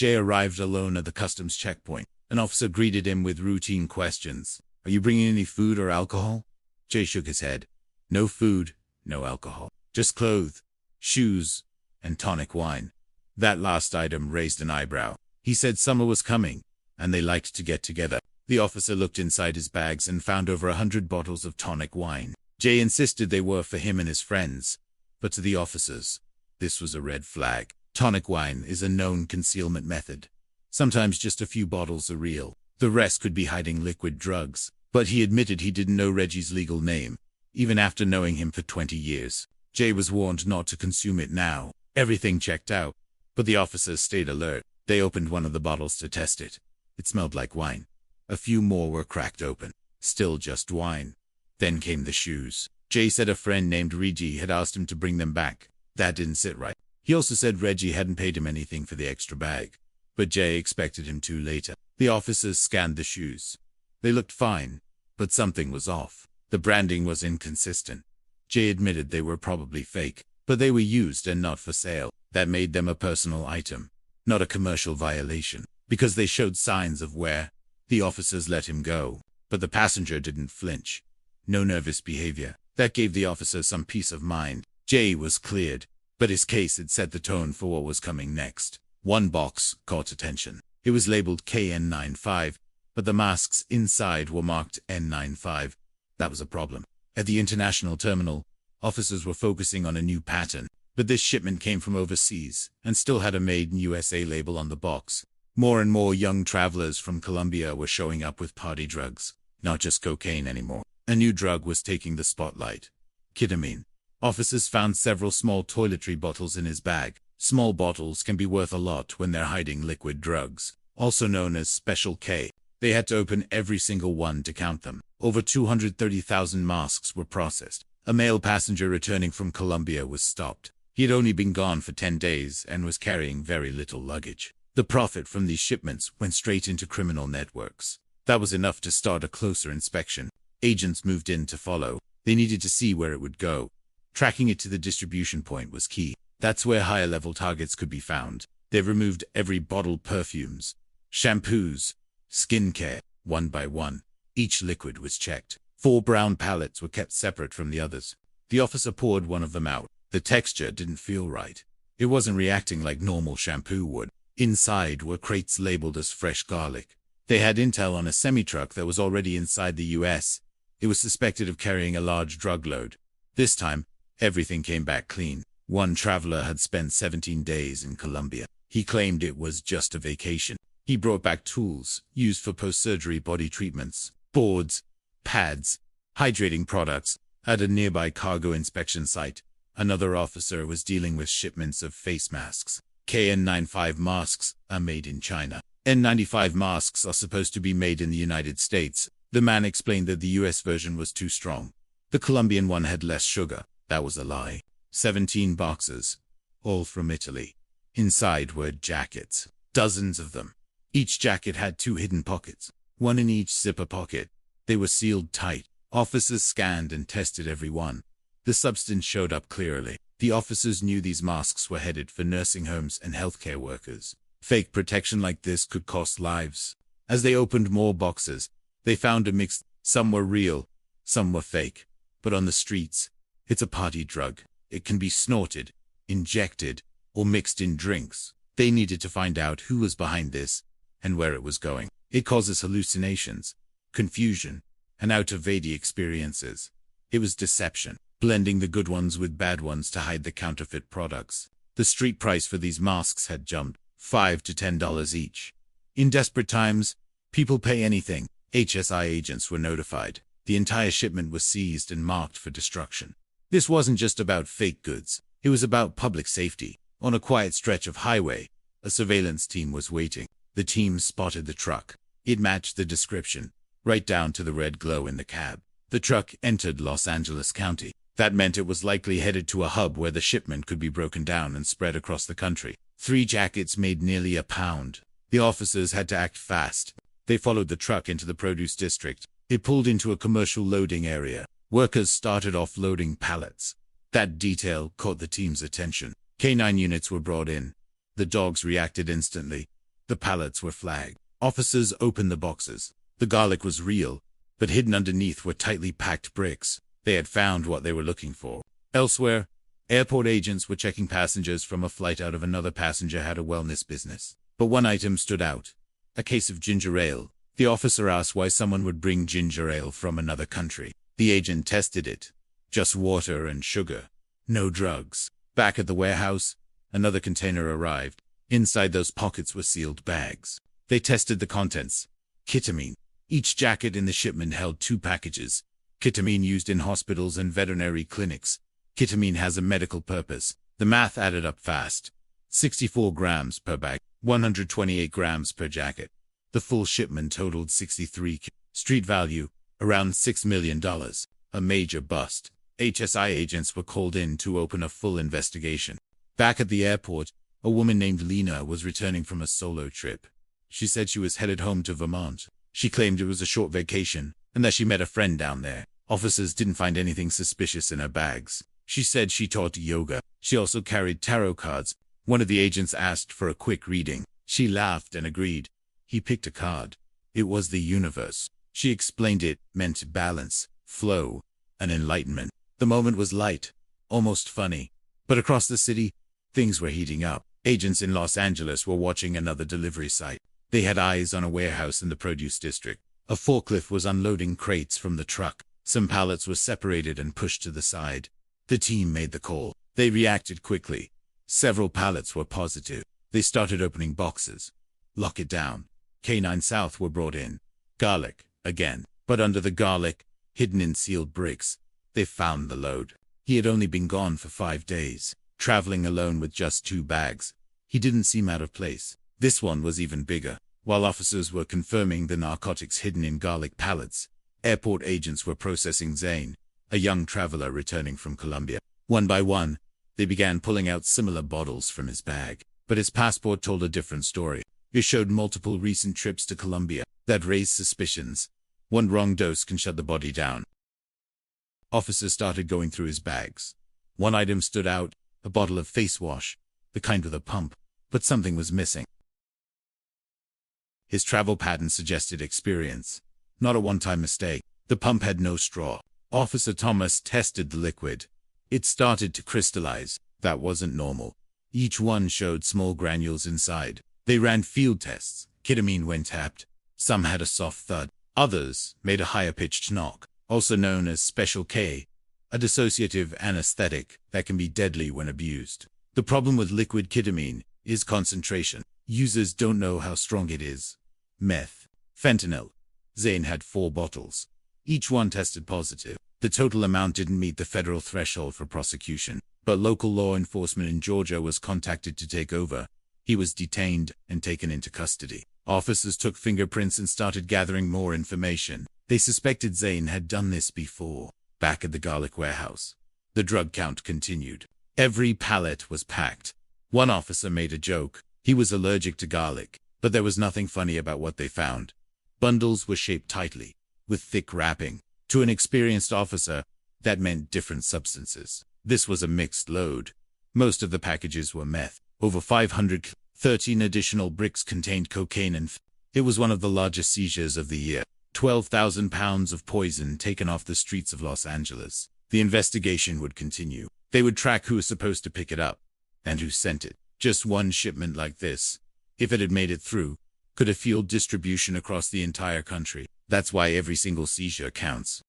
Jay arrived alone at the customs checkpoint. An officer greeted him with routine questions. "Are you bringing any food or alcohol?" Jay shook his head. "No food, no alcohol. Just clothes, shoes, and tonic wine." That last item raised an eyebrow. He said summer was coming, and they liked to get together. The officer looked inside his bags and found over 100 bottles of tonic wine. Jay insisted they were for him and his friends, but to the officers, this was a red flag. Tonic wine is a known concealment method. Sometimes just a few bottles are real. The rest could be hiding liquid drugs. But he admitted he didn't know Reggie's legal name, even after knowing him for 20 years. Jay was warned not to consume it now. Everything checked out, but the officers stayed alert. They opened one of the bottles to test it. It smelled like wine. A few more were cracked open. Still just wine. Then came the shoes. Jay said a friend named Reggie had asked him to bring them back. That didn't sit right. He also said Reggie hadn't paid him anything for the extra bag, but Jay expected him to later. The officers scanned the shoes. They looked fine, but something was off. The branding was inconsistent. Jay admitted they were probably fake, but they were used and not for sale. That made them a personal item, not a commercial violation, because they showed signs of wear. The officers let him go, but the passenger didn't flinch. No nervous behavior. That gave the officer some peace of mind. Jay was cleared, but his case had set the tone for what was coming next. One box caught attention. It was labeled KN95, but the masks inside were marked N95. That was a problem. At the international terminal, officers were focusing on a new pattern, but this shipment came from overseas and still had a Made in USA label on the box. More and more young travelers from Colombia were showing up with party drugs, not just cocaine anymore. A new drug was taking the spotlight. Ketamine. Officers found several small toiletry bottles in his bag. Small bottles can be worth a lot when they're hiding liquid drugs, also known as Special K. They had to open every single one to count them. Over 230,000 masks were processed. A male passenger returning from Colombia was stopped. He had only been gone for 10 days and was carrying very little luggage. The profit from these shipments went straight into criminal networks. That was enough to start a closer inspection. Agents moved in to follow. They needed to see where it would go. Tracking it to the distribution point was key. That's where higher-level targets could be found. They removed every bottled perfumes, shampoos, skincare, one by one. Each liquid was checked. 4 brown pallets were kept separate from the others. The officer poured one of them out. The texture didn't feel right. It wasn't reacting like normal shampoo would. Inside were crates labeled as fresh garlic. They had intel on a semi-truck that was already inside the US. It was suspected of carrying a large drug load. This time, everything came back clean. One traveler had spent 17 days in Colombia. He claimed it was just a vacation. He brought back tools used for post-surgery body treatments, boards, pads, hydrating products. At a nearby cargo inspection site, another officer was dealing with shipments of face masks. KN95 masks are made in China. N95 masks are supposed to be made in the United States. The man explained that the US version was too strong. The Colombian one had less sugar. That was a lie. 17 boxes, all from Italy. Inside were jackets, dozens of them. Each jacket had 2 hidden pockets, one in each zipper pocket. They were sealed tight. Officers scanned and tested every one. The substance showed up clearly. The officers knew these masks were headed for nursing homes and healthcare workers. Fake protection like this could cost lives. As they opened more boxes, they found a mix. Some were real, some were fake. But on the streets, it's a party drug. It can be snorted, injected, or mixed in drinks. They needed to find out who was behind this and where it was going. It causes hallucinations, confusion, and out-of-body experiences. It was deception, blending the good ones with bad ones to hide the counterfeit products. The street price for these masks had jumped $5 to $10 each. In desperate times, people pay anything. HSI agents were notified. The entire shipment was seized and marked for destruction. This wasn't just about fake goods. It was about public safety. On a quiet stretch of highway, a surveillance team was waiting. The team spotted the truck. It matched the description, right down to the red glow in the cab. The truck entered Los Angeles County. That meant it was likely headed to a hub where the shipment could be broken down and spread across the country. 3 jackets made nearly a pound. The officers had to act fast. They followed the truck into the produce district. It pulled into a commercial loading area. Workers started offloading pallets. That detail caught the team's attention. K9 units were brought in. The dogs reacted instantly. The pallets were flagged. Officers opened the boxes. The garlic was real, but hidden underneath were tightly packed bricks. They had found what they were looking for. Elsewhere, airport agents were checking passengers from a flight out of another passenger had a wellness business. But one item stood out. A case of ginger ale. The officer asked why someone would bring ginger ale from another country. The agent tested it. Just water and sugar. No drugs. Back at the warehouse, another container arrived. Inside those pockets were sealed bags. They tested the contents. Ketamine. Each jacket in the shipment held 2 packages. Ketamine used in hospitals and veterinary clinics. Ketamine has a medical purpose. The math added up fast. 64 grams per bag, 128 grams per jacket. The full shipment totaled 63 street value, around $6 million. A major bust. HSI agents were called in to open a full investigation. Back at the airport, a woman named Lena was returning from a solo trip. She said she was headed home to Vermont. She claimed it was a short vacation, and that she met a friend down there. Officers didn't find anything suspicious in her bags. She said she taught yoga. She also carried tarot cards. One of the agents asked for a quick reading. She laughed and agreed. He picked a card. It was the universe. She explained it meant balance, flow, and enlightenment. The moment was light, almost funny. But across the city, things were heating up. Agents in Los Angeles were watching another delivery site. They had eyes on a warehouse in the produce district. A forklift was unloading crates from the truck. Some pallets were separated and pushed to the side. The team made the call. They reacted quickly. Several pallets were positive. They started opening boxes. Lock it down. K9 South were brought in. Garlic, again. But under the garlic, hidden in sealed bricks, they found the load. He had only been gone for 5 days, traveling alone with just 2 bags. He didn't seem out of place. This one was even bigger. While officers were confirming the narcotics hidden in garlic pallets, airport agents were processing Zane, a young traveler returning from Colombia. One by one, they began pulling out similar bottles from his bag. But his passport told a different story. It showed multiple recent trips to Colombia that raised suspicions. One wrong dose can shut the body down. Officers started going through his bags. One item stood out, a bottle of face wash, the kind with a pump, but something was missing. His travel pattern suggested experience, not a one-time mistake. The pump had no straw. Officer Thomas tested the liquid. It started to crystallize. That wasn't normal. Each one showed small granules inside. They ran field tests. Ketamine when tapped. Some had a soft thud. Others made a higher-pitched knock, also known as Special K, a dissociative anesthetic that can be deadly when abused. The problem with liquid ketamine is concentration. Users don't know how strong it is. Meth. Fentanyl. Zane had 4 bottles. Each one tested positive. The total amount didn't meet the federal threshold for prosecution, but local law enforcement in Georgia was contacted to take over. He was detained and taken into custody. Officers took fingerprints and started gathering more information. They suspected Zane had done this before. Back at the garlic warehouse, the drug count continued. Every pallet was packed. One officer made a joke. He was allergic to garlic, but there was nothing funny about what they found. Bundles were shaped tightly, with thick wrapping. To an experienced officer, that meant different substances. This was a mixed load. Most of the packages were meth. Over 513 additional bricks contained cocaine and it was one of the largest seizures of the year. 12,000 pounds of poison taken off the streets of Los Angeles. The investigation would continue. They would track who was supposed to pick it up and who sent it. Just one shipment like this, if it had made it through, could have fueled distribution across the entire country. That's why every single seizure counts.